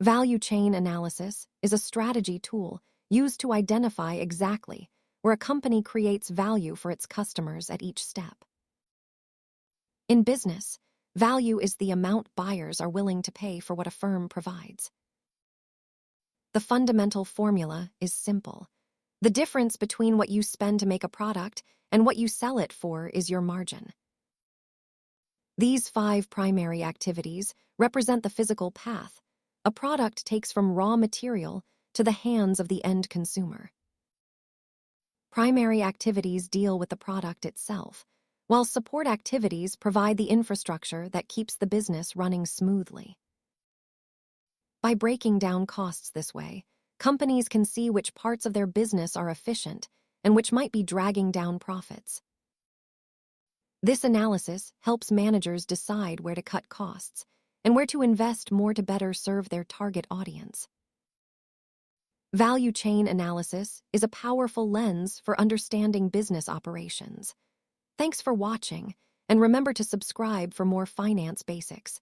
Value chain analysis is a strategy tool used to identify exactly where a company creates value for its customers at each step. In business, value is the amount buyers are willing to pay for what a firm provides. The fundamental formula is simple. The difference between what you spend to make a product and what you sell it for is your margin. These 5 primary activities represent the physical path a product takes from raw material to the hands of the end consumer. Primary activities deal with the product itself, while support activities provide the infrastructure that keeps the business running smoothly. By breaking down costs this way, companies can see which parts of their business are efficient and which might be dragging down profits. This analysis helps managers decide where to cut costs and where to invest more to better serve their target audience. Value chain analysis is a powerful lens for understanding business operations. Thanks for watching, and remember to subscribe for more finance basics.